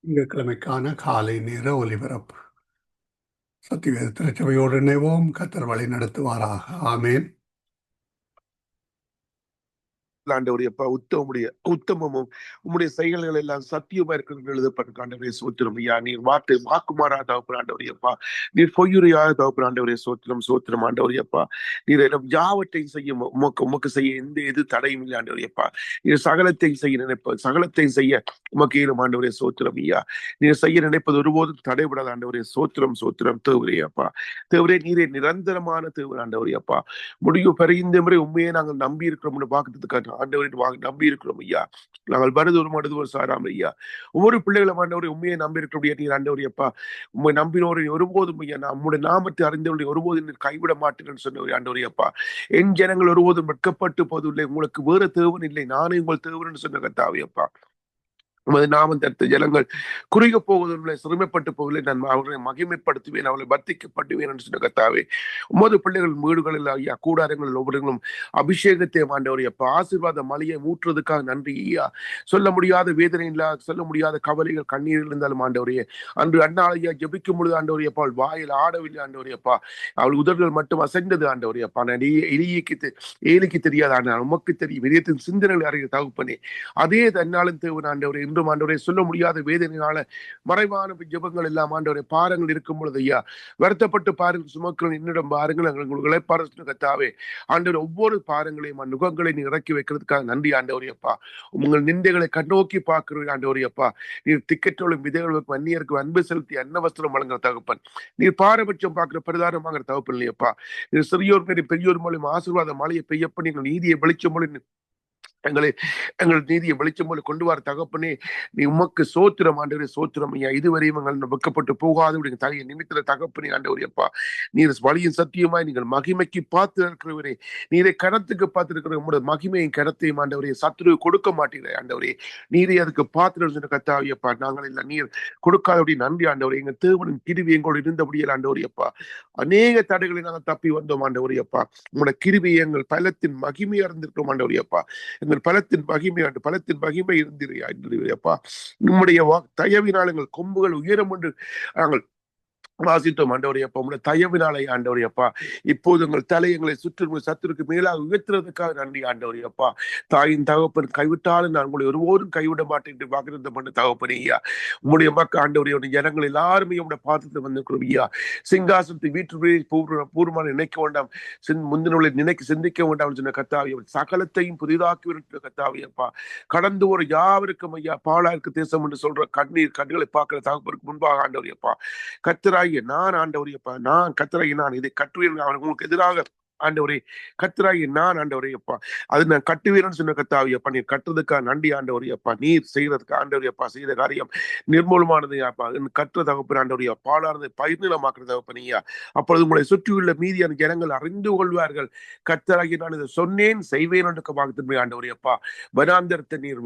திங்கட்கிழமைக்கான காலை நேர ஒலிபரப்பு. சத்திவேத திருச்சபையோடு இணைவோம். கர்த்தர் வழி நடத்துவாராக. ஆமேன். ஆண்டவரையப்பா உத்தமமும் உம்முடைய செயல்கள் எல்லாம் சத்தியமா இருக்கிறது எழுதப்பட்ட ஆண்டவரே சோத்திரம் ஐயா. நீர் வாக்குமாறா தகப்பன் ஆண்டவரையப்பா. நீர் பொய்யுரையா தகப்பன் ஆண்டவரே சோத்திரம் ஆண்டவரையப்பா. நீர் யாவற்றையும் செய்ய உமக்கு செய்ய எது தடையும் இல்லை ஆண்டவரையப்பா. நீர் சகலத்தையும் செய்ய சகலத்தையும் செய்ய உமக்கு ஏறும் ஆண்டவரே சோத்திரம் ஐயா. நீர் செய்ய நினைப்பது ஒருபோதும் தடைபடாத ஆண்டவரே சோத்திரம் தேவரையப்பா. தேவரே நீரே நிரந்தரமான தேவர் ஆண்டவரையப்பா. முடிவு பெரிய முறை உண்மையை நாங்கள் நம்பி இருக்கிறோம்னு பார்க்கறதுக்காக ஆண்டவரை நம்பி இருக்கிறோம் ஐயா. நாங்கள் வருது சாராம் ஐயா. ஒவ்வொரு பிள்ளைகளும் ஆண்டவரை உண்மையை நம்பி இருக்கிற நீர் ஆண்டவரையப்பா. உண்மை நம்பினோரை ஒருபோதும் ஐயா நம்முடைய நாமத்தை அறிந்தவர்களை ஒருபோதும் நீர் கைவிட மாட்டேன்னு சொன்னவர் ஆண்டவரையப்பா. என் ஜனங்கள் ஒருபோதும் வெட்கப்பட்டு போவதில்லை, உங்களுக்கு வேறு தேவன் இல்லை, நானே உங்கள் தேவன் சொன்ன கர்த்தாவையப்பா. உமது நாமம் தடுத்த ஜனங்கள் குறுக போவதில்லை, சிறுமைப்பட்டு போவதில்லை, நான் அவர்களை மகிமைப்படுத்துவேன், அவர்களை பர்த்திக்கப்பட்டுவேன் என்று சொன்ன கர்த்தாவே. உமது பிள்ளைகள் வீடுகளில் ஐயா கூடாரங்களில் ஒவ்வொருங்களும் அபிஷேகத்தை ஆண்டவரே அப்பா. ஆசீர்வாத மலையை ஊற்றுறதுக்காக நன்றி ஐயா. சொல்ல முடியாத வேதனை இல்லா, சொல்ல முடியாத கவலைகள் கண்ணீரில் இருந்தாலும் ஆண்டவரே அன்று அண்ணாள் ஐயா ஜெபிக்கும் பொழுது ஆண்டவரே அப்பா அவள் வாயில் ஆடவில்லை ஆண்டவரே அப்பா. அவள் உதடுகள் மட்டும் அசைந்தது ஆண்டவரே அப்பா. நான் ஏலிக்கு தெரியாத ஆண்டாள் உமக்கு தெரியும் இதயத்தின் சிந்தனைகள் அறிய தகுப்பனே. அதே தன்னாலும் தேவன் ஆண்டவரே இன்றும் ஆண்டவரை சொல்ல முடியாத வேதனையால மறைவான ஜெபங்கள் எல்லாம் ஆண்டவரை பாரங்கள் இருக்கும் பொழுது ஐயா வருத்தப்பட்டு பாருங்கள், சுமக்கள் என்னிடம் பாருங்கள், எங்களை பாருங்கள் கர்த்தாவே. ஆண்டவர் ஒவ்வொரு பாரங்களையும் நுகங்களை நீ இறக்கி வைக்கிறதுக்காக நன்றி ஆண்டவரையப்பா. உங்கள் நிந்தைகளை கண்ணோக்கி பார்க்கிறீர்கள் ஆண்டவரையப்பா. நீர் திக்கற்றோளும் விதைகளுக்கு அந்நியருக்கு அன்பு செலுத்தி அன்னவஸ்திரம் வழங்குற தகப்பன். நீர் பாரபட்சம் பார்க்கிற பிரதானமாகிற தகப்பன் இல்லையப்பா. நீர் சிறியோர் மேலே பெரியோர் மூலம் ஆசீர்வாத மழையை பெய்யப்ப நீங்கள் நீதியை வெளிச்சம் மூலம் எங்கள் நீதியை வெளிச்சம் போல கொண்டு வர தகப்பனே. நீ உமக்கு சோத்திரம் ஆண்டவரே சோத்திரம் ஐயா. இதுவரையும் எங்கள் வெக்கப்பட்டு போகாது தகைய நிமித்திர தகப்பனே ஆண்டவரையப்பா. நீர் வழியின் சத்தியமாய் நீங்கள் மகிமைக்கு பார்த்து இருக்கிறவரே. நீரை கணத்துக்கு பார்த்திருக்கிற உங்களுடைய மகிமையும் கணத்தையும் ஆண்டவரே சத்துரு கொடுக்க மாட்டீரே ஆண்டவரே. நீரை அதுக்கு பார்த்து கத்தாவியப்பா. நாங்கள் இல்லை நீர் கொடுக்காதபடி நன்றி ஆண்டவரே. எங்கள் தேவனின் கிருவி எங்களோடு இருந்தபடியில் ஆண்டவரையப்பா. அநேக தடைகளை நாங்கள் தப்பி வந்தோம் ஆண்டவரையப்பா. உங்களோட கிருவி எங்கள் பலத்தின் மகிமையா இருந்திருக்கிறோம் ஆண்டவரையப்பா. பலத்தின் மகிமை இருந்திருப்பா. நம்முடைய தயவினால் எங்கள் கொம்புகள் உயரம் என்று நாங்கள் வாசித்தோம் ஆண்டவரையப்பா. உங்களுடைய தயவினாலே ஆண்டவரையப்பா. இப்போது உங்கள் தலையங்களை சுற்று சத்துருக்கு மேலாக உயர்த்துறதுக்காக நன்றி ஆண்டவரையப்பா. தாயின் தகப்பன் கைவிட்டாலும் நான் உங்களை ஒருபோதும் கைவிட மாட்டேன் என்று வாக்குறுதி பண்ண தகப்பனே ஐயா. உங்களுடைய மக்கள் ஆண்டவரையோட ஜனங்கள் எல்லாருமே உங்களுடைய பாத்திரத்தை வந்திருக்கிறோம் ஐயா. சிங்காசனத்தை வீட்டு பூர்வமான நினைக்க வேண்டாம், முந்தினவர்களை சிந்திக்க வேண்டாம் சொன்ன கர்த்தாவே. சகலத்தையும் புதிதாக்கி விட்ட கர்த்தாவையப்பா. கடந்து ஒரு யாவருக்கும் ஐயா பாலாருக்கு தேசம் என்று சொல்ற கண்களை பார்க்கிற தகப்பனுக்கு முன்பாக ஆண்டவரையப்பா. கர்த்தராகிய நான் ஆண்டவரையப்பா. நான் கர்த்தராகிய நான் இதை கட்டுவேன் உங்களுக்கு எதிராக ஆண்டவரே. கர்த்தராகிய நான் ஆண்டவரையப்பா. அது நான் கட்டுவேன்னு சொன்ன கர்த்தாவியப்பா. நீர் கட்டுறதுக்காக நன்றி ஆண்டவரையப்பா. நீர் செய்யறதுக்கு ஆண்டவரையப்பா. செய்த காரியம் நிர்மூலமானது அப்பா. கற்ற தகப்பன் ஆண்டவரையா. பாலானது பயிர்நிலமாக்குற தகப்பனையா. அப்பொழுது உங்களை சுற்றியுள்ள மீதியான ஜனங்கள் அறிந்து கொள்வார்கள் கர்த்தராகிய நான் இதை சொன்னேன் செய்வேன் என்று வாக்கு ஆண்டவரையப்பா. வனாந்தரத்தை நீர்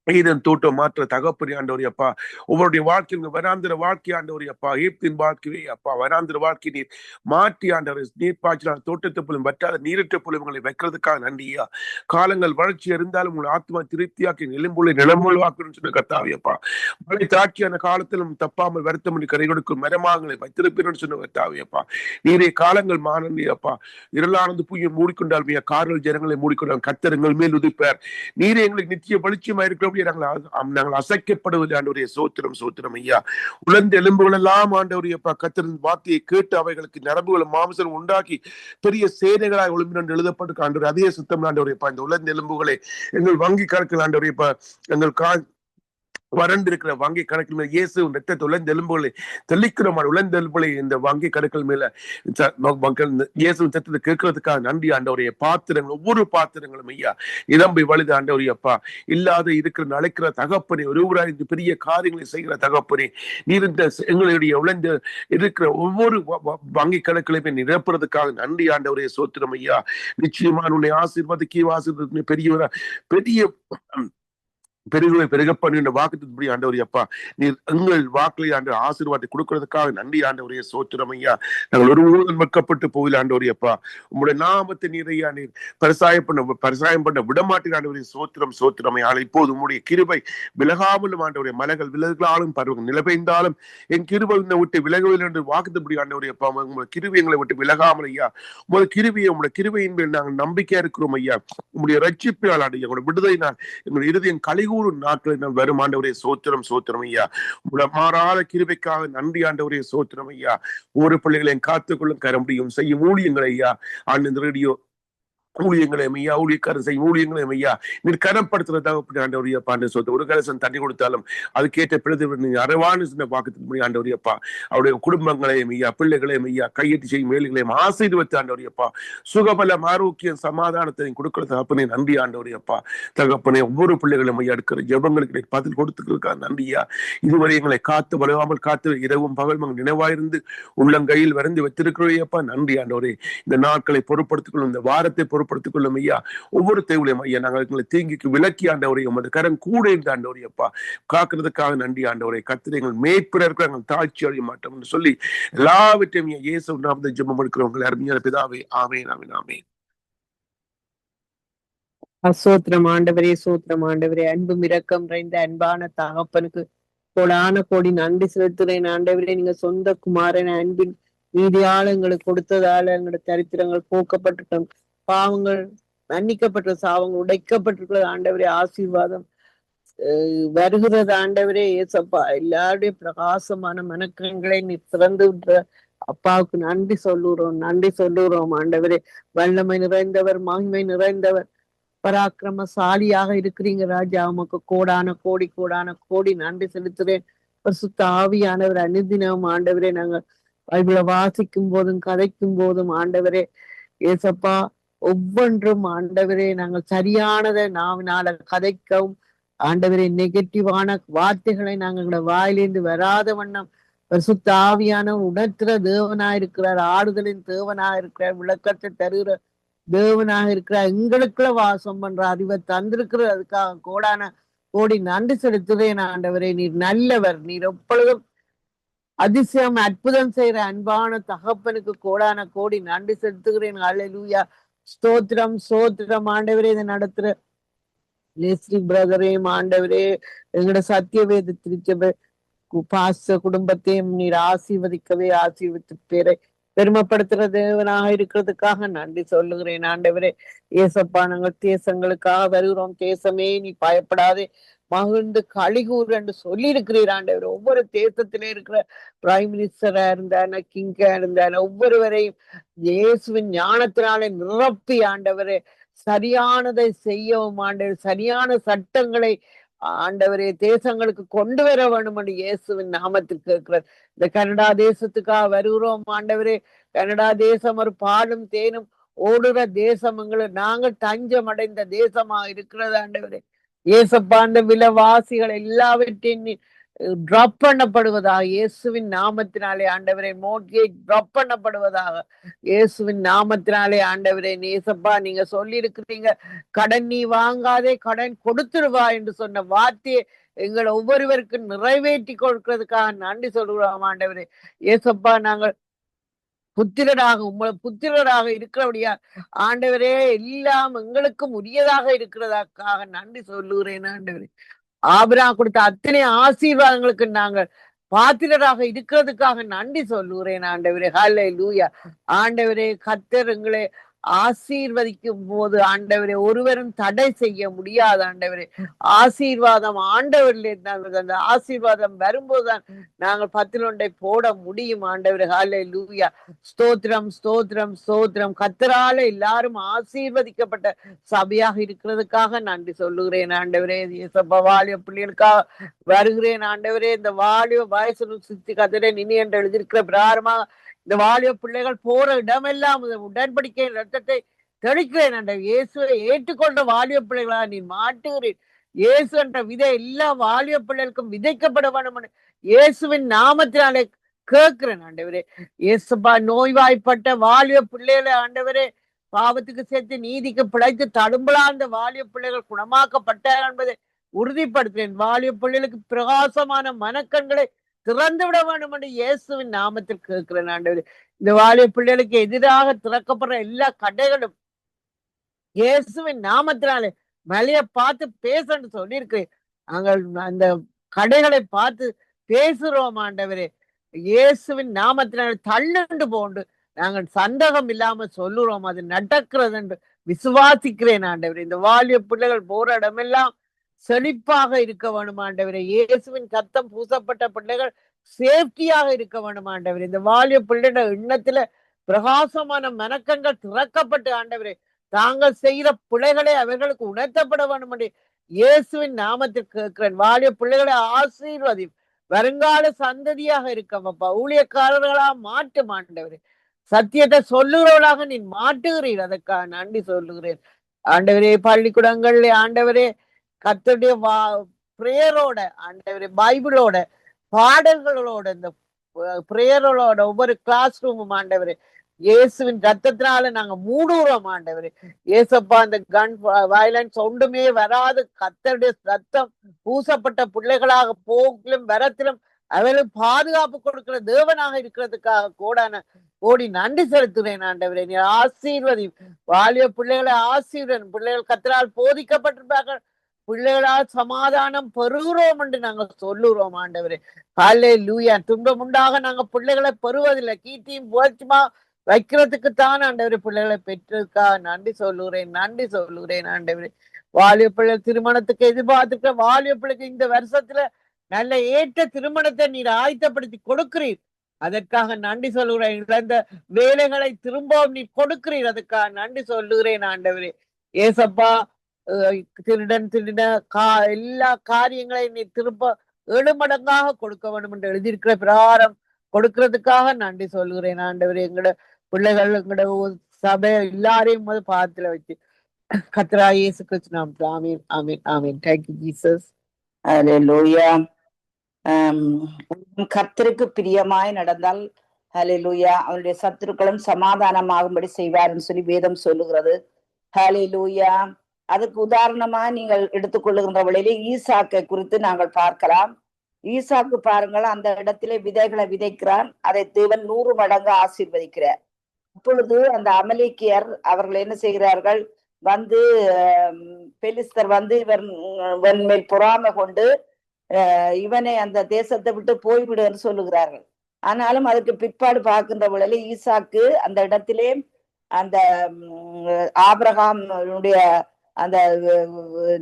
ஈதன் தோட்டம் மாற்ற தகப்பனே ஆண்டவரையப்பா. உங்களுடைய வாழ்க்கை வராந்திர வாழ்க்கை ஆண்டவரையப்பா. ஈப்தின் வாழ்க்கையே அப்பா வராந்திர வாழ்க்கை நீர் மாற்றி ஆண்டவர் நீர் பாய்ச்சலான தோட்டத்தை போலும் வற்றாத நீரற்ற போலும் உங்களை வைக்கிறதுக்காக நன்றியா. காலங்கள் வளர்ச்சி இருந்தாலும் உங்களை ஆத்மா திருப்தியாக்கி நிலம்புள்வாக்குன்னு சொன்ன கர்த்தாவியப்பா. மழை தாட்சியான காலத்திலும் தப்பாமல் வருத்தம் என்று கரை கொடுக்கும் மரமாங்களை வைத்திருப்பேன்னு சொன்ன கர்த்தாவியப்பா. நீரே காலங்கள் மாறியப்பா. இருளானது பூயை மூடிக்கொண்டால் கார்கள் ஜனங்களை மூடிக்கொண்டால் கர்த்தர் எங்கள் மேல் உதிப்பார். நீரே எங்களுக்கு நிச்சய வெளிச்சமா இருக்கிற நாங்கள் அசைக்கப்படுவது ஆண்டவரே. சோத்திரம் ஐயா. உலர்ந்த எலும்புகள் எல்லாம் ஆண்டவரே கர்த்தரின் வார்த்தையை கேட்டு அவைகளுக்கு நரம்புகளும் மாம்சம் உண்டாக்கி பெரிய சேனைகளாக ஒளிம்பின் எழுதப்பட்டு ஆண்டவரே அதே சுத்தம் ஆண்டவரே. இந்த உலர்ந்த எலும்புகளை எங்கள் வங்கி கணக்கில் ஆண்டவரே எங்கள் வறண்டு இருக்கிற வங்கி கணக்கில் மேல இயேசு ரத்தத்தை உலர்ந்த எலும்புகளை தெளிக்கிறோம். உலர்ந்த எலும்புகளை இந்த வங்கி கணக்கில் மேல இயேசு ரத்தத்தை கேட்கறதுக்காக நன்றி ஆண்டவரைய. பாத்திரங்கள் ஒவ்வொரு பாத்திரங்களும் ஐயா இடம்பை வலிது ஆண்டவரையப்பா. இல்லாத இருக்கிற அழைக்கிற தகப்பனே. ஒருவராய் இந்த பெரிய காரியங்களை செய்கிற தகப்பனே. நீர் இந்த எங்களுடைய உழைந்த இருக்கிற ஒவ்வொரு வங்கி கணக்கிலுமே நிரப்புறதுக்காக நன்றி ஆண்டவரைய. சோத்திரம் ஐயா. நிச்சயமா உன்னை ஆசீர்வாதಕ್ಕೆ பெரிய பெருகுவை பெருக பண்ணுகின்ற வாக்குத்தத்தபடி ஆண்டவரே அப்பா, நீர் எங்கள் வாக்களை ஆண்டு ஆசீர்வாதத்தை கொடுக்கறதுக்காக நன்றி ஆண்டவரே. சோத்திரம் ஐயா. நாங்கள் ஒருவரும் வெட்கப்பட்டு போகல ஆண்டவரே அப்பா. உங்களுடைய நாமத்தை நீரையா நீர் பரிசாயம் பண்ண விடமாட்டேன் ஆண்டவரே. சோத்திரம் சோத்திரம் ஐயா. இப்போது உங்களுடைய கிருபை விலகாமலும் ஆண்டவரே, மலைகள் விலகலாலும் பருவங்கள் நிலை பெய்ந்தாலும் என் கிருபை இந்த விட்டு விலகவில்லை என்று வாக்குத்தபடி ஆண்டவரே அப்பா. உங்களுடைய கிருபை எங்களை விட்டு விலகாமல் ஐயா. உங்களுடைய கிருபையை உங்களுடைய கிருபையின் மேல் நாங்கள் நம்பிக்கையா இருக்கிறோம் ஐயா. உங்களுடைய ரட்சிப்பால் ஆண்டு எங்களுடைய விடுதலை நான் எங்களுடைய இறுதியின் கலிகூறு நாட்களில் வரும் ஆண்டவரே. சோத்திரம் சோத்திரம் ஐயா. மாறாத கிருபைக்காக நன்றி ஆண்டவரே. சோத்திரம் ஐயா. ஒரு பிள்ளைகளையும் காத்துக்கொள்ளும் கர முடியும் செய்யும் ஊழியங்கள் ஐயா. ஆண்டு இந்த ரேடியோ ஊழியங்களை ஐயா, ஊழியக்காரன் செய்யும் ஊழியங்களை ஐயா நீர் கனப்படுத்துறதாக ஆண்டவரையா பாண்டு சொத்து ஒரு கலசம் தண்ணி கொடுத்தாலும் அதுக்கேற்ற பிறகு அறவான சின்ன வாக்குத்தபடி ஆண்டவரையப்பா. அவருடைய குடும்பங்களையும் ஐயா, பிள்ளைகளையும் ஐயா, கையெட்டி செய்யும் மேல்களையும் ஆசீர்வதித்து ஆண்டவரையப்பா. சுகபலம் ஆரோக்கியம் சமாதானத்தையும் கொடுக்கிற தகப்பனே நன்றி ஆண்டவரையப்பா. தகப்பனே ஒவ்வொரு பிள்ளைகளும் ஐயா எடுக்கிற ஜெபங்களுக்கு பதில் கொடுத்துக்கிறதுக்காக நன்றியா. இதுவரை எங்களை காத்து வலுவாமல் காத்து இரவும் பகல் நினைவாயிருந்து உள்ளங்கையில் வரைந்து வைத்திருக்கிறோம் நன்றி ஆண்டவரே. இந்த நாட்களை பொருட்படுத்திக் கொள்ளும், இந்த வாரத்தை பொருட்படுத்திக் கொள்ளும் ஐயா. ஒவ்வொரு தேவையும் ஐயா நாங்கள் எங்களை தீங்கிக்கு விலக்கி ஆண்டவரை உமது கரம் கூட இருந்த ஆண்டவரை அப்பா காக்கிறதுக்காக நன்றி ஆண்டவரை. கர்த்தர் எங்கள் மேய்ப்பிறர்கள் நாங்கள் தாழ்ச்சி அடைய மாட்டோம் என்று சொல்லி எல்லாவற்றையும் இயேசு நாமத்தில் ஜெபம் எடுக்கிறவங்க அருமையான பிதாவே. ஆமென் ஆமென் ஆமென். சோத்திரம் ஆண்டவரே, சோத்திரம் ஆண்டவரே. அன்பும் இரக்கம் நிறைந்த அன்பான தகப்பனுக்கு கோடான கோடி நன்றி செலுத்துறேன் ஆண்டவரே. நீங்க சொந்த குமாரன் அன்பின் மீதியால எங்களுக்கு கொடுத்ததால எங்களோட தரித்திரங்கள் போக்கப்பட்டுட்டோம், பாவங்கள் மன்னிக்கப்பட்ட, சாவங்கள் உடைக்கப்பட்டிருக்கிறது ஆண்டவரே. ஆசீர்வாதம் வருகிறது ஆண்டவரே. ஏசப்பா எல்லாருடைய பிரகாசமான மனக்கண்களை நீ திறந்து விடுற அப்பாவுக்கு நன்றி சொல்லுறோம், நன்றி சொல்லுறோம் ஆண்டவரே. வல்லமை நிறைந்தவர், மகிமை நிறைந்தவர், பராக்கிரமசாலியாக இருக்கிறீங்க ராஜா. உமக்கு கோடான கோடி கோடான கோடி நன்றி செலுத்துறேன். பரிசுத்த ஆவியானவர் அனுதினம் ஆண்டவரே நாங்கள் பைபிளை வாசிக்கும் போதும் கதைக்கும் போதும் ஆண்டவரே ஏசப்பா ஒவ்வொன்றும் ஆண்டவரே நாங்கள் சரியானதை நாவினால கதைக்கவும் ஆண்டவரே நெகட்டிவான வார்த்தைகளை நாங்கள் வாயிலிருந்து வராத வண்ணம் பரிசுத்த ஆவியான உணர்த்துற தேவனாக இருக்கிறார், ஆறுதலின் தேவனாக இருக்கிறார், விளக்கத்தை தருகிற தேவனாக இருக்கிறார், எங்களுக்குள்ள வாசம் பண்ற அறிவை தந்திருக்கிற அதுக்காக கோடான கோடி நன்றி செலுத்துறேன் ஆண்டவரே. நீர் நல்லவர், நீர் எப்பொழுதும் அதிசயம் அற்புதம் செய்யற அன்பான தகப்பனுக்கு கோடான கோடி நன்றி செலுத்துகிறேன். அல்லேலூயா. ஸ்தோத்திரம் ஸ்தோத்திரம் ஆண்டவரே. இதை நடத்துற லேஸ்ரி பிரதரையும் ஆண்டவரே, எங்களோட சத்தியவேத திருச்சபை பாச குடும்பத்தையும் நீர் ஆசீர்வதிக்கவே ஆசீர்வதித்து பேரை பெருமைப்படுத்துற தேவனாக இருக்கிறதுக்காக நன்றி சொல்லுகிறேன் ஆண்டவரே. ஏசப்பா நாங்கள் தேசங்களுக்காக வருகிறோம். தேசமே நீ பயப்படாதே மகிழ்ந்து கலிகூர் என்று சொல்லி இருக்கிறீர் ஆண்டவர். ஒவ்வொரு தேசத்திலே இருக்கிற பிரைம் மினிஸ்டரா இருந்தான, கிங்கா இருந்தான ஒவ்வொருவரையும் இயேசுவின் ஞானத்தினாலே நிரப்பி ஆண்டவரே சரியானதை செய்யவும் ஆண்டவர், சரியான சட்டங்களை ஆண்டவரே தேசங்களுக்கு கொண்டு வர வேண்டும் என்று இயேசுவின் நாமத்தில் கேட்கிறார். இந்த கனடா தேசத்துக்காக வருகிறோம் ஆண்டவரே. கனடா தேசம் ஒரு பாலும் தேனும் ஓடுற தேசம், நாங்கள் தஞ்சம் அடைந்த தேசமா இருக்கிறது ஆண்டவரே. ஏசப்பா அந்த விலைவாசிகள் எல்லாவற்றையும் டிராப் பண்ணப்படுவதாக இயேசுவின் நாமத்தினாலே ஆண்டவரே. மோட்கேஜ் டிராப் பண்ணப்படுவதாக இயேசுவின் நாமத்தினாலே ஆண்டவரே. ஏசப்பா நீங்க சொல்லி இருக்கிறீங்க கடன் நீ வாங்காதே கடன் கொடுத்துருவா என்று சொன்ன வார்த்தையை எங்களை ஒவ்வொருவருக்கும் நிறைவேற்றி கொடுக்கிறதுக்காக நன்றி சொல்கிறோம் ஆண்டவரே. ஏசப்பா நாங்கள் புத்திரராக இருக்கிறபடியா ஆண்டவரே எல்லாம் எங்களுக்கும் உரியதாக இருக்கிறதற்காக நன்றி சொல்லுகிறேன் ஆண்டவரே. ஆபிரகாம் கொடுத்த அத்தனை ஆசீர்வாதங்களுக்கு நாங்கள் பாத்திரராக இருக்கிறதுக்காக நன்றி சொல்லுகிறேன் ஆண்டவரே. ஹல்லேலூயா. ஆண்டவரே கர்த்தர் எங்களை ஆசீர்வதிக்கும் போது ஆண்டவரே ஒருவரும் தடை செய்ய முடியாது ஆண்டவரே. ஆசீர்வாதம் ஆண்டவரிலே தான், அந்த ஆசீர்வாதம் வரும்போதுதான் நாங்கள் 11 போட முடியும் ஆண்டவரே. ஹல்லேலூயா. ஸ்தோத்திரம் ஸ்தோத்திரம் ஸ்தோத்திரம். கர்த்தரால எல்லாரும் ஆசீர்வதிக்கப்பட்ட சபையாக இருக்கிறதுக்காக நன்றி சொல்லுகிறேன் ஆண்டவரே. வாலிய பிள்ளைகளுக்காக வருகிறேன் ஆண்டவரே. இந்த வாலிய வயசு சுத்தி கத்திரே நினை என்று எழுதியிருக்கிற பிராரமாக இந்த வாலிய பிள்ளைகள் போற இடமெல்லாம் உடன்படிக்கை ரத்தத்தை தெளிக்கிறேன் என்ற இயேசுவை ஏற்றுக்கொண்ட வாலிய பிள்ளைகளா நீ மாட்டுகிறேன். இயேசு என்ற விதை எல்லா வாலிய பிள்ளைகளுக்கும் விதைக்கப்பட வேண்டும் இயேசுவின் நாமத்தினாலே கேட்கிறேன் ஆண்டவரே. இயேசுப்பா நோய்வாய்ப்பட்ட வாலிய பிள்ளைகளை ஆண்டவரே பாவத்துக்கு சேர்த்து நீதிக்கு பிழைத்து தடும்பலா அந்த வாலிய பிள்ளைகள் குணமாக்கப்பட்டார் என்பதை உறுதிப்படுத்துகிறேன். வாலிப பிள்ளைகளுக்கு பிரகாசமான மனக்கண்களை திறந்து விட வேண்டும் என்று இயேசுவின் நாமத்தில் கேட்கிறேன் ஆண்டவரே. இந்த வாலிப பிள்ளைகளுக்கு எதிராக திறக்கப்படுற எல்லா கடைகளும் இயேசுவின் நாமத்தினாலே மலைய பார்த்து பேசன்னு சொல்லியிருக்கிறேன். நாங்கள் அந்த கடைகளை பார்த்து பேசுறோம் ஆண்டவரே. இயேசுவின் நாமத்தினாலே தள்ளுண்டு போண்டு நாங்கள் சந்தேகம் இல்லாம சொல்லுறோம், அது நடக்கிறது என்று விசுவாசிக்கிறேன் ஆண்டவரே. இந்த வாலிப பிள்ளைகள் போற இடமெல்லாம் செழிப்பாக இருக்க வேண்டும் ஆண்டவரே. இயேசுவின் ரத்தம் பூசப்பட்ட பிள்ளைகள் சேஃப்டியாக இருக்க வேண்டும் ஆண்டவரே. இந்த வாலிப பிள்ளைகள் எண்ணத்துல பிரகாசமான மனக்கண்கள் திறக்கப்பட்டு ஆண்டவரே தாங்கள் செய்கிற பிள்ளைகளை அவர்களுக்கு உணர்த்தப்பட வேண்டும் என்று இயேசுவின் நாமத்தில் கேட்கிறேன். வாலிப பிள்ளைகளை ஆசீர்வதி, வருங்கால சந்ததியாக இருக்கப்பா, ஊழியக்காரர்களா மாட்டும் ஆண்டவரே. சத்தியத்தை சொல்லுகிறவர்களாக நீ மாட்டுகிறீர், அதற்காக நன்றி சொல்லுகிறேன் ஆண்டவரே. பள்ளிக்கூடங்கள்ல ஆண்டவரே கர்த்தருடைய பிரேயரோட ஆண்டவரே, பைபிளோட பாடல்களோட, இந்த பிரேயரோட ஒவ்வொரு கிளாஸ் ரூமும் ஆண்டவரே இயேசுவின் ரத்தத்தினால நாங்க மூடுறோம் ஆண்டவரே. இயேசப்பா, அந்த கன் வயலன்ஸ் ஒன்றுமே வராது, கர்த்தருடைய ரத்தம் பூசப்பட்ட பிள்ளைகளாக போக்கிலும் வரத்திலும் அவர்களுக்கு பாதுகாப்பு கொடுக்கிற தேவனாக இருக்கிறதுக்காக கோடி நன்றி செலுத்துகிறேன் ஆண்டவரே. நீ ஆசீர்வதி, வாலிய பிள்ளைகளை ஆசீர்வன். பிள்ளைகள் கர்த்தரால் போதிக்கப்பட்டிருப்பார்கள், பிள்ளைகளால் சமாதானம் பெறுகிறோம் என்று நாங்க சொல்லுறோம் ஆண்டவரே. ஹல்லேலூயா. துன்பம் உண்டாக நாங்க பிள்ளைகளை பெறுவதில்லை, கீர்த்தியும் புகழ்ச்சியுமா வைக்கிறதுக்குத்தான் ஆண்டவரே பிள்ளைகளை பெற்றிருக்கா நன்றி சொல்லுகிறேன் ஆண்டவரே. வாலிய பிள்ளைகள் திருமணத்துக்கு எதிர்பார்த்துக்க வாலிய பிள்ளைக்கு இந்த வருஷத்துல நல்ல ஏற்ற திருமணத்தை நீர் ஆயத்தப்படுத்தி கொடுக்கிறீர், அதற்காக நன்றி சொல்லுகிறேன். இழந்த வேலைகளை திரும்பவும் நீ கொடுக்கிறீர், அதுக்காக நன்றி சொல்லுகிறேன் ஆண்டவரே. ஏசப்பா, திருடன் எல்லா காரியங்களையும் நீ திரும்ப 7 மடங்காக கொடுக்க வேண்டும் என்று எழுதியிருக்கிற பிரகாரம் கொடுக்கிறதுக்காக நன்றி சொல்லுகிறேன் ஆண்டவரே. எங்களோட பிள்ளைகள், எங்களோட சபை எல்லாரையும் பாதத்துல வச்சு கர்த்தராகிய இயேசு கிறிஸ்து நாமத்தில் ஆமீன் ஆமீன் ஆமீன். Thank you Jesus. ஹல்லேலூயா. கர்த்தருக்கு பிரியமாய் நடந்தால் ஹல்லேலூயா அவருடைய சத்துருக்களும் சமாதானமாகும்படி செய்வார்னு சொல்லி வேதம் சொல்லுகிறது. ஹல்லேலூயா. அதுக்கு உதாரணமா நீங்கள் எடுத்துக்கொள்ளுகின்ற வழியிலே ஈசாக்கை குறித்து நாங்கள் பார்க்கலாம். ஈசாக்கு பாருங்கள், அந்த இடத்திலே விதைகளை விதைக்கிறான், அதை தேவன் 100 மடங்கு ஆசீர்வதிக்கிறார். அப்பொழுது அந்த அமலேக்கியர் அவர்கள் என்ன செய்கிறார்கள், வந்து பெலிஸ்தர் வந்து இவன் மேல் பொறாமை கொண்டு இவனை அந்த தேசத்தை விட்டு போய்விடுன்னு சொல்லுகிறார்கள். ஆனாலும் அதுக்கு பிற்பாடு பார்க்கின்ற பொழுது ஈசாக்கு அந்த இடத்திலே அந்த ஆபிரகாமுடைய அந்த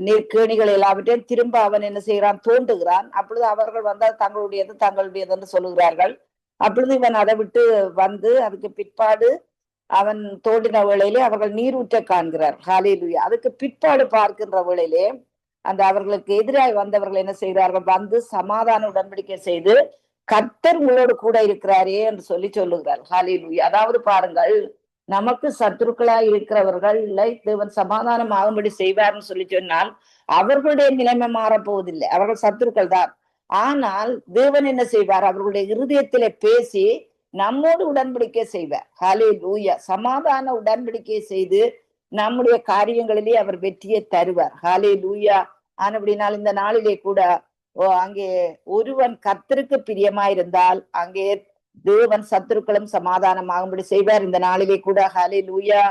நீர்க்கேணிகள் எல்லாவற்றையும் திரும்ப அவன் என்ன செய்கிறான், தோண்டுகிறான். அப்பொழுது அவர்கள் வந்தால் தங்களுடையது என்று சொல்லுகிறார்கள். அப்பொழுது இவன் அதை விட்டு வந்து அதுக்கு பிற்பாடு அவன் தோண்டின வேளையிலே அவர்கள் நீரூற்ற காண்கிறார். ஹல்லேலூயா. அதுக்கு பிற்பாடு பார்க்கின்ற வேளையிலே அந்த அவர்களுக்கு எதிராக வந்தவர்கள் என்ன செய்கிறார்கள், வந்து சமாதான உடன்படிக்கை செய்து கர்த்தர் உங்களோடு கூட இருக்கிறாரே என்று சொல்லுகிறார். ஹல்லேலூயா. அதாவது பாருங்கள், நமக்கு சத்துருக்களாய் இருக்கிறவர்களை தேவன் சமாதானம் ஆகும்படி செய்வார்னு சொல்லி சொன்னால் அவர்களுடைய நிலைமை மாறப்போவதில்லை, அவர்கள் சத்துருக்கள் தான். ஆனால் தேவன் என்ன செய்வார், அவர்களுடைய இருதயத்திலே பேசி நம்மோடு உடன்படிக்கை செய்வார். ஹல்லேலூயா. சமாதான உடன்படிக்கை செய்து நம்முடைய காரியங்களிலே அவர் வெற்றியை தருவார். ஹல்லேலூயா. ஆனபடினால் இந்த நாளிலே கூட அங்கே ஒருவன் கர்த்தருக்கு பிரியமாயிருந்தால் அங்கே தேவன் சத்துருக்களும் சமாதானமாகும்படி செய்வார். இந்த நாளிலே கூட ஹல்லேலூயா.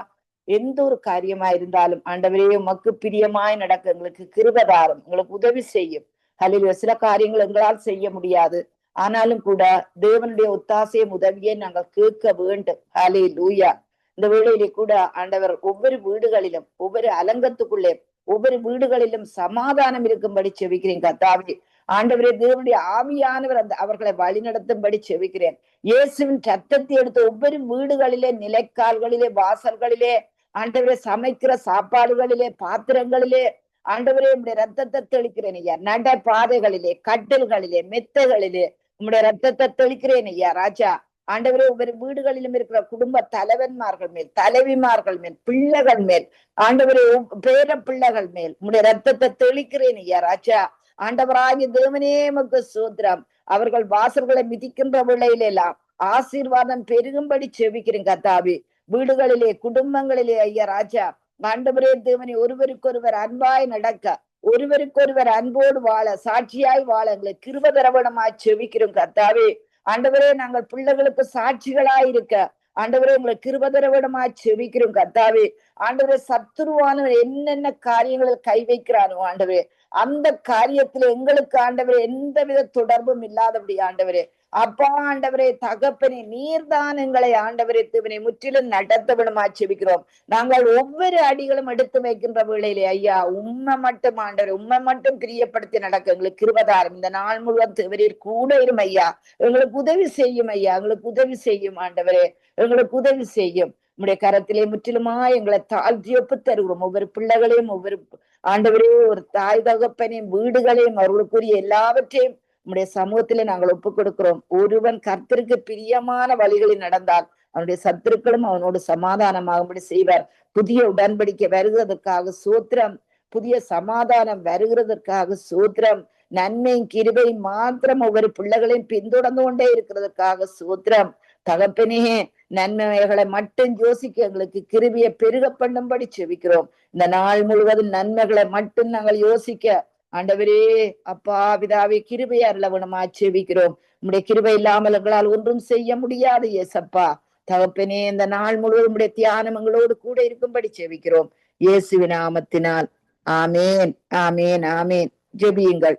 எந்த ஒரு காரியமா இருந்தாலும் ஆண்டவரே உமக்கு பிரியமாய் நடக்க எங்களுக்கு கிருபதாரும், உங்களுக்கு உதவி செய்யும். ஹல்லேலூயா. சில காரியங்கள் எங்களால் செய்ய முடியாது, ஆனாலும் கூட தேவனுடைய ஒத்தாசையும் உதவியை நாங்கள் கேட்க வேண்டும். ஹல்லேலூயா. இந்த வேளையிலே கூட ஆண்டவர் ஒவ்வொரு வீடுகளிலும், ஒவ்வொரு அலங்கத்துக்குள்ளே, ஒவ்வொரு வீடுகளிலும் சமாதானம் இருக்கும்படி செபிக்கிறேன் கர்த்தாவே. ஆண்டவரே, தேவனுடைய ஆவியானவர் அவர்களை வழிநடத்தும்படி செபிக்கிறேன். இயேசுவின் ரத்தத்தை எடுத்து ஒவ்வொரு வீடுகளிலே, நிலைக்கால்களிலே, வாசல்களிலே, ஆண்டவரே சமைக்கிற சாப்பாடுகளிலே, பாத்திரங்களிலே ஆண்டவரே உம்முடைய ரத்தத்தை தெளிக்கிறேன் ஐயா. நட பாதைகளிலே, கட்டில்களிலே, மெத்தைகளிலே உம்முடைய ரத்தத்தை தெளிக்கிறேன் ஐயா ராஜா. ஆண்டவரே, ஒவ்வொரு வீடுகளிலும் இருக்கிற குடும்ப தலைவன்மார்கள் மேல், தலைவிமார்கள் மேல், பிள்ளைகள் மேல், ஆண்டவரே பேர பிள்ளைகள் மேல் உம்முடைய ரத்தத்தை தெளிக்கிறேன் ஐயா ராஜா. ஆண்டவராகிய தேவனே உமக்கு ஸ்தோத்திரம். அவர்கள் வாசல்களை மிதிக்கின்ற வேளையிலெல்லாம் ஆசீர்வாதம் பெருகும்படி செபிக்கிறேன் கர்த்தாவே. வீடுகளிலே, குடும்பங்களிலே ஐயா ராஜா, ஆண்டவரே தேவனே ஒருவருக்கொருவர் அன்பாய் நடக்க ஒருவருக்கொருவர் அன்போடு வாழ, சாட்சியாய் வாழ எங்களை கிருபை தர வேண்டுமாய் செபிக்கிறோம் கர்த்தாவே. ஆண்டவரே, நாங்கள் பிள்ளைகளுக்கு சாட்சிகளாய் இருக்க ஆண்டவரே உங்களை கிருபை தர வேண்டுமாய் செபிக்கிறோம் கர்த்தாவே. ஆண்டவரே, சத்துருவானவர் என்னென்ன காரியங்களில் கை வைக்கிறானோ ஆண்டவரே, அந்த காரியத்துல எங்களுக்கு ஆண்டவரே எந்தவித தொடர்பும் இல்லாதபடி ஆண்டவரே, அப்பா ஆண்டவரே தகப்பனே, நீர்தான் எங்களை ஆண்டவரே தேவனே முற்றிலும் நடத்த விடுமா செபிக்கிறோம். நாங்கள் ஒவ்வொரு அடிகளும் எடுத்து வைக்கின்ற வேளையிலே ஐயா, உண்மை மட்டும் ஆண்டவரே, உண்மை மட்டும் பிரியப்படுத்தி நடக்க எங்களுக்கு கிருபதாரம். இந்த நாள் முழுவதும் தேவரீர் கூட இரும் ஐயா, எங்களுக்கு உதவி செய்யும் ஐயா, எங்களுக்கு உதவி செய்யும் ஆண்டவரே, எங்களுக்கு உதவி செய்யும். உம்முடைய கரத்திலே முற்றிலுமா எங்களை தாழ்த்தி ஒப்பு தருகிறோம். ஒவ்வொரு பிள்ளைகளையும், ஒவ்வொரு ஆண்டவரே, ஒரு தாய் தகப்பனையும், வீடுகளையும், அவர்களுக்குரிய எல்லாவற்றையும் நம்முடைய சமூகத்திலே நாங்கள் ஒப்புக் கொடுக்கிறோம். ஒருவன் கர்த்தருக்கு பிரியமான வழிகளில் நடந்தால் அவனுடைய சத்துருக்களும் அவனோடு சமாதானமாகும்படி செய்வார். புதிய உடன்படிக்கை வருகிறதற்காக சோத்திரம், புதிய சமாதானம் வருகிறதற்காக சோத்திரம், நன்மையும் கிருபையும் மாத்திரம் ஒவ்வொரு பிள்ளைகளையும் பின்தொடர்ந்து கொண்டே இருக்கிறதற்காக சோத்திரம். தகப்பனே, நன்மைகளை மட்டும் யோசிக்க எங்களுக்கு கிருபையை பெருக பண்ணும்படி செபிக்கிறோம். இந்த நாள் முழுவதும் நன்மைகளை மட்டும் நாங்கள் யோசிக்க ஆண்டவரே அப்பா பிதாவே கிருபையை அருளவனமா செபிக்கிறோம். உம்முடைய கிருபை இல்லாமல் எங்களால் ஒன்றும் செய்ய முடியாது ஏசப்பா. தகப்பனே, இந்த நாள் முழுவதும் உம்முடைய தியானம் எங்களோடு கூட இருக்கும்படி செபிக்கிறோம் இயேசுவின் நாமத்தினால். ஆமேன், ஆமேன், ஆமேன். ஜெபியுங்கள்.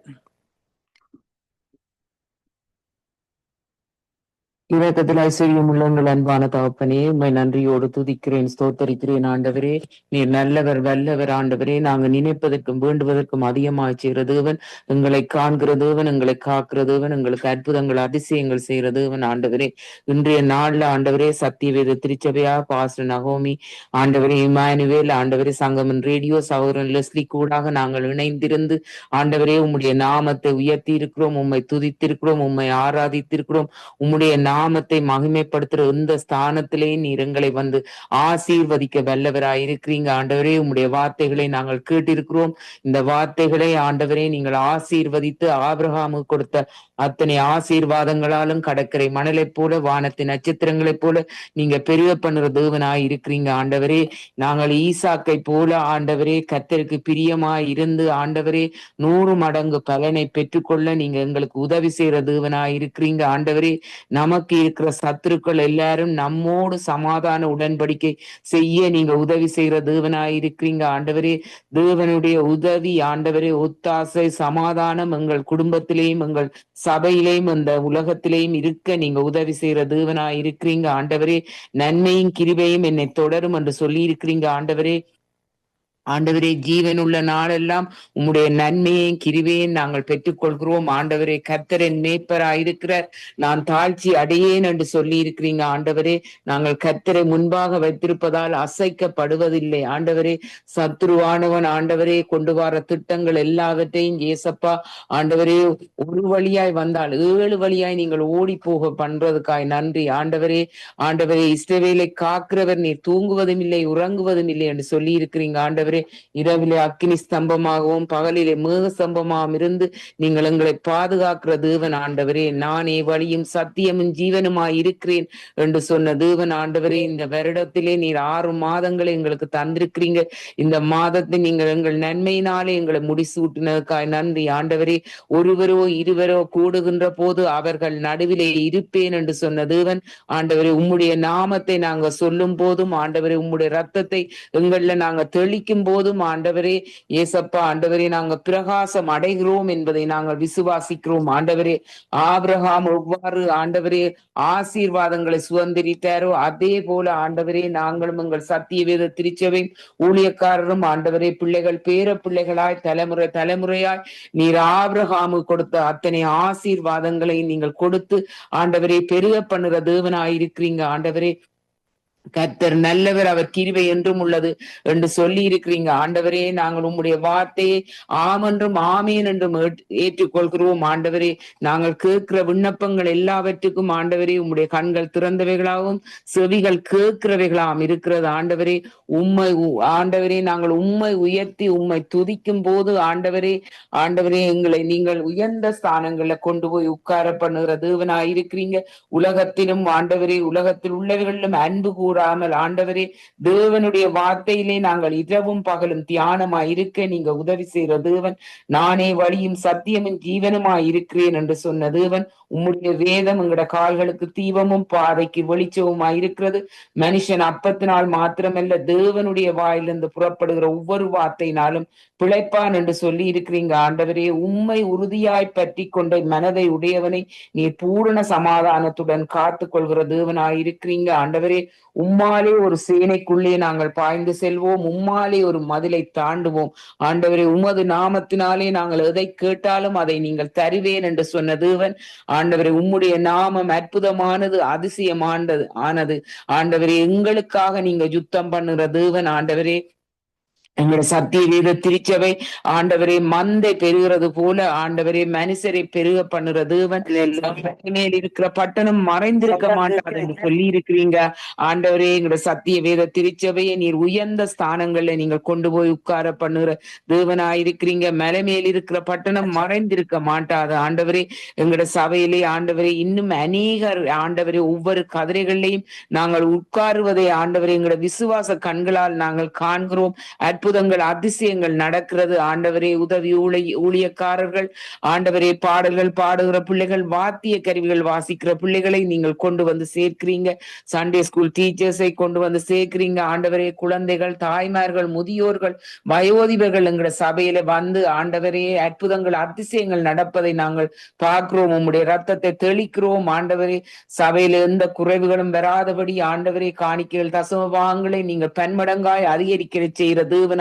இரக்கத்தில் ஐஸ்வர்யம் உள்ளங்கள் அன்பான தகப்பனே, உம்மை நன்றியோடு துதிக்கிறேன், ஸ்தோத்தரிக்கிறேன். ஆண்டவரே, நீர் நல்லவர், வல்லவர். ஆண்டவரே, நாங்கள் நினைப்பதற்கும் வேண்டுவதற்கும் அதிகமாக செய்கிற தேவன், எங்களை காண்கிற தேவன், எங்களை காக்கிற தேவன், எங்களுக்கு அற்புதங்கள் அதிசயங்கள் செய்கிற தேவன். ஆண்டவரே, இன்றைய நாள்ல ஆண்டவரே சத்தியவேத திருச்சபையா பாஸ்டர் நகோமி, ஆண்டவரே இமானுவேல், ஆண்டவரே சங்கமன் ரேடியோ சகோதரன் லெஸ்லி கூடாக நாங்கள் இணைந்திருந்து ஆண்டவரே உம்முடைய நாமத்தை உயர்த்தி இருக்கிறோம், உம்மை துதித்திருக்கிறோம், உம்மை ஆராதித்திருக்கிறோம். உம்முடைய நாமத்தை மகிமைப்படுத்துற இந்த ஸ்தானத்திலே நீர் எங்களை வந்து ஆசீர்வதிக்க வல்லவராய் இருக்கிறீங்க. ஆண்டவரே, உம்முடைய வார்த்தைகளை நாங்கள் கேட்டிருக்கிறோம். இந்த வார்த்தைகளை ஆண்டவரே நீங்கள் ஆசீர்வதித்து ஆபிரகாமுக்கு கொடுத்த அத்தனை ஆசீர்வாதங்களாலும் கடற்கரை மணலை போல வானத்தின் நட்சத்திரங்களைப் போல நீங்க பெருக பண்ணுற தேவனாய் இருக்கிறீங்க. ஆண்டவரே, நாங்கள் ஈசாக்கை போல ஆண்டவரே கர்த்தருக்கு பிரியமாய் இருந்து ஆண்டவரே 100 மடங்கு பலனை பெற்றுக்கொள்ள நீங்க எங்களுக்கு உதவி செய்யற தேவனாய் இருக்கிறீங்க. ஆண்டவரே, நமக்கு இருக்கிற சத்துருக்கள் எல்லாரும் நம்மோடு சமாதான உடன்படிக்கை செய்ய நீங்க உதவி செய்யற தேவனாய் இருக்கிறீங்க. ஆண்டவரே, தேவனுடைய உதவி ஆண்டவரே ஒத்தாசை சமாதானம் எங்கள் குடும்பத்திலேயும் எங்கள் சபையிலேயும் இந்த உலகத்திலேயும் இருக்க நீங்க உதவி செய்யற தேவனாய் இருக்கிறீங்க. ஆண்டவரே, நன்மையும் கிருபையும் என்னை தொடரும் என்று சொல்லி இருக்கிறீங்க. ஆண்டவரே, ஆண்டவரே ஜீவனுள்ள நாளெல்லாம் உம்முடைய நன்மையையும் கிருபையும் நாங்கள் பெற்றுக்கொள்கிறோம். ஆண்டவரே, கர்த்தரின் மேய்ப்பராய் இருக்கிறார், நான் தாழ்ச்சி அடையேன் என்று சொல்லி இருக்கிறீங்க. ஆண்டவரே, நாங்கள் கர்த்தரை முன்பாக வைத்திருப்பதால் அசைக்கப்படுவதில்லை. ஆண்டவரே, சத்துருவானவன் ஆண்டவரே கொண்டு வர திட்டங்கள் எல்லாவற்றையும் ஏசப்பா ஆண்டவரே ஒரு வழியாய் வந்தால் 7 வழியாய் நீங்கள் ஓடி போக பண்றதுக்காய் நன்றி. ஆண்டவரே, ஆண்டவரே இஸ்ரவேலை காக்கிறவர் நீர் தூங்குவதும் இல்லை உறங்குவதும் இல்லை என்று சொல்லி இருக்கிறீங்க. ஆண்டவரே, இரவிலே அக்கினி ஸ்தம்பமாகவும் பகலிலே மேக ஸ்தம்பமாகவும் இருந்து நீங்கள் எங்களை பாதுகாக்கிற தேவன். ஆண்டவரே, நானே வழியும் சத்தியமும் ஜீவனுமாய் இருக்கிறேன் என்று சொன்ன தேவன். ஆண்டவரே, இந்த வருடத்திலே நீர் 6 மாதங்களை எங்களுக்கு தந்திருக்கிறீங்க. இந்த மாதத்தை நீங்கள் எங்கள் நன்மையினாலே எங்களை முடிசூட்டினதுக்காய் நன்றி. ஆண்டவரே, ஒருவரோ இருவரோ கூடுகின்ற போது அவர்கள் நடுவிலே இருப்பேன் என்று சொன்ன தேவன். ஆண்டவரே, உம்முடைய நாமத்தை நாங்க சொல்லும் போதும் ஆண்டவரே உம்முடைய ரத்தத்தை எங்கள்ல நாங்க தெளிக்கும் போதும் ஆண்டவரே ஏசப்பா ஆண்டவரே நாங்க பிரகாசம் அடைகிறோம் என்பதை நாங்கள் விசுவாசிக்கிறோம். ஆண்டவரே, ஆபிரகாம் எவ்வாறு ஆண்டவரே ஆசீர்வாதங்களை சுதந்திரித்தாரோ அதே போல ஆண்டவரே நாங்களும் எங்கள் சத்தியவேத திருச்சபை ஊழியக்காரரும் ஆண்டவரே பிள்ளைகள் பேர பிள்ளைகளாய் தலைமுறை தலைமுறையாய் நீர் ஆபிரகாமு கொடுத்த அத்தனை ஆசீர்வாதங்களை நீங்கள் கொடுத்து ஆண்டவரே பெருக பண்ணுற தேவனாயிருக்கிறீங்க. ஆண்டவரே, கர்த்தர் நல்லவர், அவர் கிருபை என்றும் உள்ளது என்று சொல்லி இருக்கிறீங்க. ஆண்டவரே, நாங்கள் உம்முடைய வார்த்தையை ஆமென்றும் ஆமேன் என்றும் ஏற்றுக்கொள்கிறோம். ஆண்டவரே, நாங்கள் கேட்கிற விண்ணப்பங்கள் எல்லாவற்றுக்கும் ஆண்டவரே உம்முடைய கண்கள் திறந்தவைகளாகவும் செவிகள் கேட்கிறவைகளாகவும் இருக்கிறது. ஆண்டவரே, ஆண்டவரே நாங்கள் உம்மை உயர்த்தி உம்மை துதிக்கும் போது ஆண்டவரே ஆண்டவரே எங்களை நீங்கள் உயர்ந்த ஸ்தானங்கள்ல கொண்டு போய் உட்கார பண்ணுகிற தேவனாய் இருக்கிறீங்க. உலகத்திலும் ஆண்டவரே உலகத்தில் உள்ளவர்களிலும் அன்பு கூட கூறாமல் ஆண்டவரே தேவனுடைய வார்த்தையிலே நாங்கள் இரவும் பகலும் தியானமாய் இருக்க நீங்க உதவி செய்கிற தேவன். நானே வழியும் சத்தியமும் ஜீவனுமாய் இருக்கிறேன் என்று சொன்ன தேவன். உம்முடைய வேதம் எங்கட கால்களுக்கு தீபமும் பாதைக்கு வெளிச்சமுமாய் இருக்கிறது. மனுஷன் அப்பத்தினால் மாத்திரமல்ல தேவனுடைய வாயிலிருந்து புறப்படுகிற ஒவ்வொரு வார்த்தையினாலும் பிழைப்பான் என்று சொல்லி இருக்கிறீங்க ஆண்டவரே. உம்மை உறுதியாய் பற்றி கொண்ட மனதை உடையவனை நீ பூரண சமாதானத்துடன் காத்து கொள்கிற தேவனாய் இருக்கிறீங்க ஆண்டவரே. உம்மாலே ஒரு சேனைக்குள்ளே நாங்கள் பாய்ந்து செல்வோம், உம்மாலே ஒரு மதிலை தாண்டுவோம் ஆண்டவரே. உமது நாமத்தினாலே நாங்கள் எதை கேட்டாலும் அதை நீங்கள் தருவேன் என்று சொன்ன தேவன் ஆண்டவரே. உம்முடைய நாமம் அற்புதமானது, அதிசயமானது ஆனது ஆண்டவரே. எங்களுக்காக நீங்க யுத்தம் பண்ணுகிற தேவன் ஆண்டவரே. எங்களோட சத்திய வேத திருச்சபை ஆண்டவரே மந்தை பெருகிறது போல ஆண்டவரே மனுஷரை பெருக பண்ணுற தேவன். மேல் இருக்கிற பட்டணம் மறைந்திருக்க மாட்டாது என்று சொல்லி இருக்கிறீங்க ஆண்டவரே. எங்களோட சத்திய வேத திருச்சபையை நீர் உயர்ந்த ஸ்தானங்கள்ல நீங்கள் கொண்டு போய் உட்கார பண்ணுகிற தேவனாயிருக்கிறீங்க. மலை மேல் இருக்கிற பட்டணம் மறைந்திருக்க மாட்டாது ஆண்டவரே. எங்களோட சபையிலே ஆண்டவரே இன்னும் அநேகர் ஆண்டவரே ஒவ்வொரு கதிரைகளையும் நாங்கள் உட்காருவதை ஆண்டவரே எங்களோட விசுவாச கண்களால் நாங்கள் காண்கிறோம். அற்புதங்கள் அதிசயங்கள் நடக்கிறது ஆண்டவரே. உதவி ஊழியக்காரர்கள் ஆண்டவரே, பாடல்கள் பாடுகிற பிள்ளைகள், வாத்திய கருவிகள் வாசிக்கிற பிள்ளைகளை நீங்கள் கொண்டு வந்து சேர்க்கிறீங்க. சண்டே ஸ்கூல் டீச்சர்ஸை கொண்டு வந்து சேர்க்கிறீங்க ஆண்டவரே. குழந்தைகள், தாய்மார்கள், முதியோர்கள், வயோதிபர்கள் எங்களோட சபையில வந்து ஆண்டவரே அற்புதங்கள் அதிசயங்கள் நடப்பதை நாங்கள் பார்க்கிறோம். உம்முடைய ரத்தத்தை தெளிக்கிறோம் ஆண்டவரே. சபையில எந்த குறைவுகளும் வராதபடி ஆண்டவரே காணிக்கைகள் தசமபாகங்களை நீங்கள் பன்மடங்காய் அதிகரிக்கிற செய்கிற தேவனாய்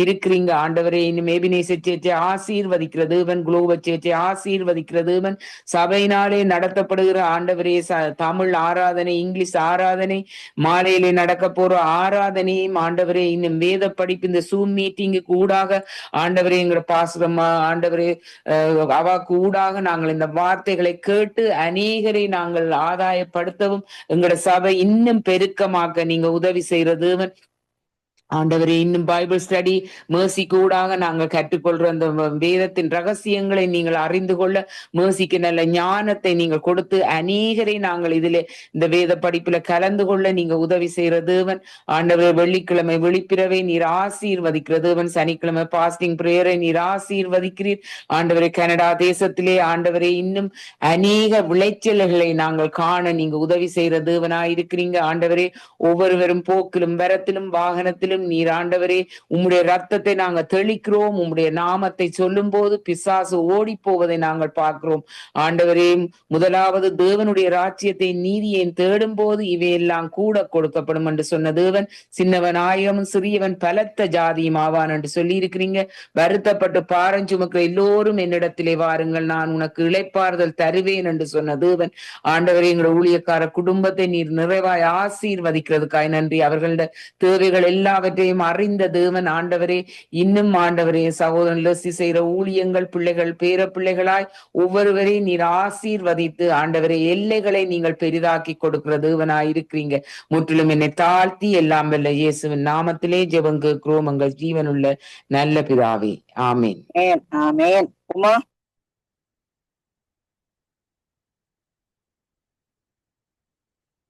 இருக்கிறீங்க ஆண்டவரே. இன்னும் எபினேசர் சேர்ச்சை ஆசீர்வதிக்கிற தேவன், குளோபல் சேர்ச்சை ஆசீர்வதிக்கிற தேவன். சபையினாலே நடத்தப்படுகிற ஆண்டவரே தமிழ் ஆராதனை, இங்கிலீஷ் ஆராதனை, மாலையிலே நடக்க போற ஆராதனையும் ஆண்டவரே, இன்னும் வேத படிப்பு இந்த சூம் மீட்டிங்குக்கு ஊடாக ஆண்டவரே எங்களோட பாசுரம் ஆண்டவரே அவாக்கு ஊடாக நாங்கள் இந்த வார்த்தைகளை கேட்டு அநேகரை நாங்கள் ஆதாயப்படுத்தவும் எங்களோட சபை இன்னும் பெருக்கமாக்க நீங்க உதவி செய்கிற தேவன் ஆண்டவரே. இன்னும் பைபிள் ஸ்டடி மேர்சி கூடாக நாங்கள் கற்றுக்கொள்ற அந்த வேதத்தின் ரகசியங்களை நீங்கள் அறிந்து கொள்ள மேர்சிக்கு நல்ல ஞானத்தை நீங்கள் கொடுத்து அநேகரை நாங்கள் இதிலே இந்த வேத படிப்புல கலந்து கொள்ள நீங்க உதவி செய்கிற தேவன் ஆண்டவரே. வெள்ளிக்கிழமை விழிப்பிறவை நீர் ஆசீர்வதிக்கிற தேவன். சனிக்கிழமை பாஸ்டிங் பிரேயரை நீர் ஆசீர்வதிக்கிறீர் ஆண்டவரே. கனடா தேசத்திலே ஆண்டவரே இன்னும் அநேக விளைச்சல்களை நாங்கள் காண நீங்க உதவி செய்கிற தேவனாயிருக்கிறீங்க ஆண்டவரே. ஒவ்வொருவரும் போக்கிலும் வரத்திலும் வாகனத்திலும் நீர் ஆண்டவரே உம்முடைய ரத்தத்தை நாங்கள் தெளிக்கிறோம். உம்முடைய நாமத்தை சொல்லும் போது பிசாசு ஓடி போவதை நாங்கள் பார்க்கிறோம் ஆண்டவரே. முதலாவது தேவனுடைய ராஜ்யத்தை நீதியை தேடும் போது இவையெல்லாம் கூட கொடுக்கப்படும் என்று சொன்ன தேவன். சின்னவன் ஆயிரமும் சிறியவன் பலத்த ஜாதியும் ஆவான் என்று சொல்லி இருக்கிறீங்க. வருத்தப்பட்டு பாரஞ்சுமக்கிற எல்லோரும் என்னிடத்திலே வாருங்கள், நான் உனக்கு இளைப்பாறுதல் தருவேன் என்று சொன்ன தேவன் ஆண்டவரே. எங்களோட ஊழியக்கார குடும்பத்தை நீர் நிறைவாய் ஆசீர்வதிக்கிறதுக்காய் நன்றி. அவர்களோட தேவைகள் எல்லாவற்றையும் அறிந்த தேவன் ஆண்டவரே. இன்னும் ஆண்டவரே சகோதரன் லெஸ்ஸி செய்கிற ஊழியங்கள், பிள்ளைகள், பேர பிள்ளைகளாய் ஒவ்வொருவரையும் நீர் ஆசீர்வதித்து ஆண்டவரே எல்லைகளை நீங்கள் பெரிதாக்கி கொடுக்கிற தேவனாய் இருக்கிறீங்க. முற்றிலும் என்னை தாழ்த்தி எல்லாம் வல்ல இயேசுவின் நாமத்திலே ஜெபம் கேட்கிறோம் எங்கள் ஜீவனுள்ள நல்ல பிதாவே, ஆமேன். ஆமேன். உமா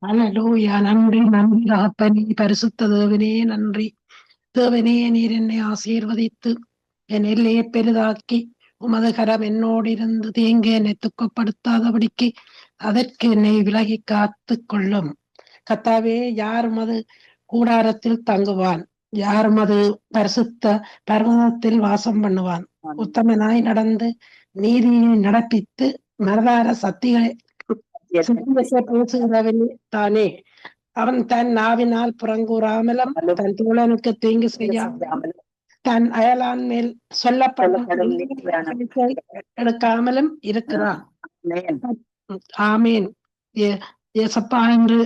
அல்லேலூயா. நன்றி நன்றி தகப்பனே, பரிசுத்த தேவனே நன்றி. தேவனே நீர் என்னை ஆசீர்வதித்து என் எல்லையை பெரிதாக்கி உமது கரம் என்னோடு இருந்து தீங்கு என்னை துக்கப்படுத்தாதபடிக்கு அதற்கு என்னை விலகி காத்து கொள்ளும். கர்த்தாவே, யார் உமது கூடாரத்தில் தங்குவான்? யார் உமது பரிசுத்த பர்வதத்தில் வாசம் பண்ணுவான்? உத்தமனாய் நடந்து நீதியை நடப்பித்து மனதார சத்திகளை பேசுகிறவனே தானே. அவன் தன் நாவினால் புறங்கூறாமலும் தன் தோழனுக்கு தீங்கு செய்யாமலும் தன் அயலான் மேல் சொல்லப்படும் எடுக்காமலும் இருக்கிறான். ஆமீன். ஏசப்பா, என்று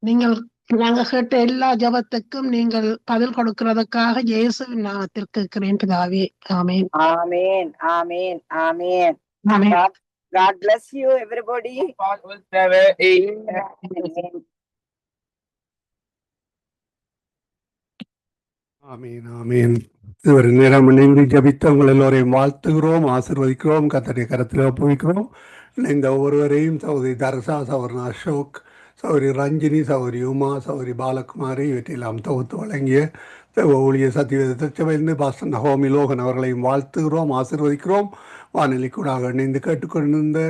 நீங்கள் நாங்க கேட்ட எல்லா ஜபத்துக்கும் நீங்கள் பதில் கொடுக்கிறதுக்காக இயேசுவின் நாமத்தில் கேட்கிறேன் பிதாவே. ஆமீன். ஆமேன். ஆமேன். ஆமேன். ஆமீன். God bless you everybody. ஆமீன் ஆமீன். இதுவரை நேரம் இணைந்து ஜபித்த உங்கள் எல்லோரையும் வாழ்த்துகிறோம், ஆசீர்வதிக்கிறோம், கர்த்தருடைய கரத்தில் ஒப்புவிக்கிறோம். இந்த ஒவ்வொருவரையும் சகோதரி தர்சா, சகோதரன் அசோக், சௌரி ரஞ்சினி, சௌரி உமா, சௌரி பாலகுமாரி இவற்றையெல்லாம் தொகுத்து வழங்கிய ஊழிய சத்தியவேத திருச்சபையிலிருந்து பாஸ்டர் நகோமி லோகன் அவர்களையும் வாழ்த்துகிறோம், ஆசீர்வதிக்கிறோம். வானொலி கூடாக இணைந்து கேட்டுக்கொண்டிருந்த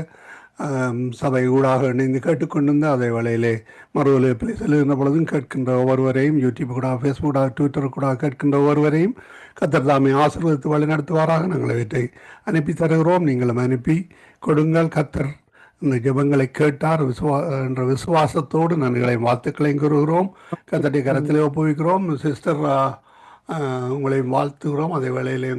சபை ஊடாக இணைந்து கேட்டுக்கொண்டிருந்த அதே வேளையிலே மறுவலைப்பில் செல்லுகின்ற பொழுதும் கேட்கின்ற ஒவ்வொருவரையும், யூடியூப் கூட, ஃபேஸ்புக் கூட, ட்விட்டர் கூட கேட்கின்ற ஒவ்வொருவரையும் கர்த்தர் தாமே ஆசீர்வதித்து வழிநடத்துவாராக. நாங்கள் இவற்றை அனுப்பி தருகிறோம், நீங்களும் அனுப்பி கொடுங்கள். கர்த்தர் இந்த ஜெபங்களை கேட்டார் என்ற விசுவாசத்தோடு நன்றிகளையும் வாழ்த்துக்களையும் கூறுகிறோம். கர்த்தருடைய கரத்திலே ஒப்புவிக்கிறோம். சிஸ்டர் உங்களையும் வாழ்த்துகிறோம். அதே வேளையிலே